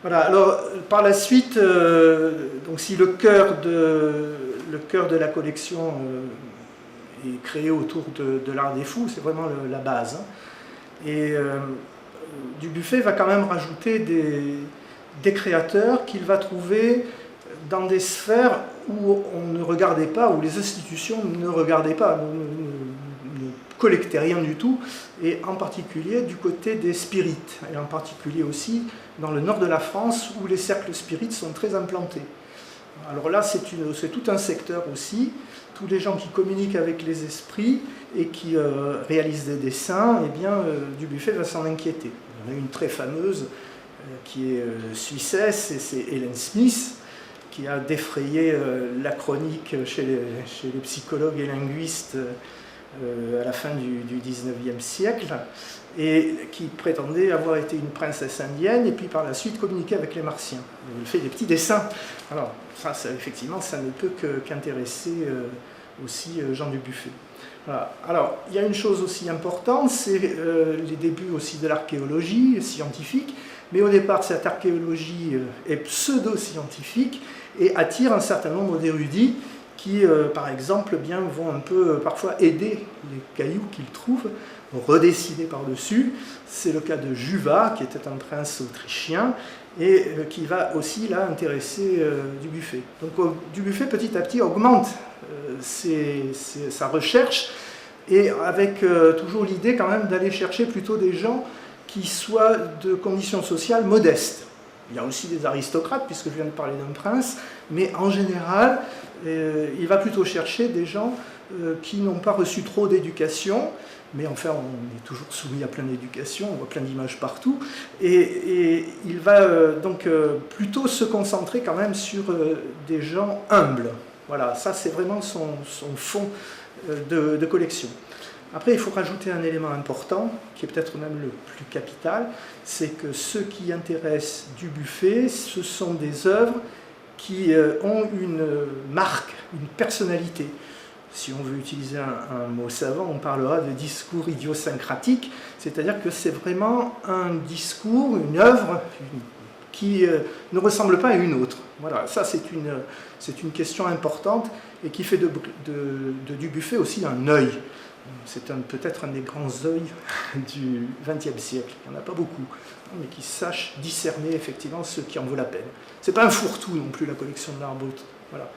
Voilà, alors par la suite, donc si le cœur de la collection est créé autour de l'art des fous, c'est vraiment la base. Hein. Et Dubuffet va quand même rajouter des créateurs qu'il va trouver dans des sphères où on ne regardait pas, où les institutions ne regardaient pas, ne collectaient rien du tout, et en particulier du côté des spirites, et en particulier aussi dans le nord de la France où les cercles spirites sont très implantés. Alors là, c'est tout un secteur aussi, tous les gens qui communiquent avec les esprits et qui réalisent des dessins, eh bien, Dubuffet va s'en inquiéter. Il y en a une très fameuse qui est suissesse, et c'est Helen Smith, qui a défrayé la chronique chez les psychologues et linguistes à la fin du 19e siècle, et qui prétendait avoir été une princesse indienne, et puis par la suite communiquer avec les martiens. Il fait des petits dessins. Alors, ça effectivement, ça ne peut qu'intéresser aussi Jean Dubuffet. Voilà. Alors, il y a une chose aussi importante, c'est les débuts aussi de l'archéologie scientifique, mais au départ, cette archéologie est pseudo-scientifique et attire un certain nombre d'érudits qui, par exemple, bien, vont un peu parfois aider les cailloux qu'ils trouvent, redessinés par-dessus. C'est le cas de Juva, qui était un prince autrichien, et qui va aussi là intéresser Dubuffet. Donc Dubuffet, petit à petit, augmente sa recherche, et avec toujours l'idée quand même d'aller chercher plutôt des gens qui soient de conditions sociales modestes. Il y a aussi des aristocrates, puisque je viens de parler d'un prince, mais en général, il va plutôt chercher des gens qui n'ont pas reçu trop d'éducation, mais enfin, on est toujours soumis à plein d'éducation, on voit plein d'images partout, et il va donc plutôt se concentrer quand même sur des gens humbles. Voilà, ça c'est vraiment son fond de collection. Après, il faut rajouter un élément important, qui est peut-être même le plus capital, c'est que ce qui intéresse Dubuffet, ce sont des œuvres qui ont une marque, une personnalité. Si on veut utiliser un mot savant, on parlera de discours idiosyncratique, c'est-à-dire que c'est vraiment un discours, une œuvre qui ne ressemble pas à une autre. Voilà, ça c'est une question importante et qui fait de Dubuffet aussi un œil. C'est peut-être un des grands œils du XXe siècle. Il n'y en a pas beaucoup, mais qui sache discerner effectivement ce qui en vaut la peine. Ce n'est pas un fourre-tout non plus, la collection de l'art brut. Voilà.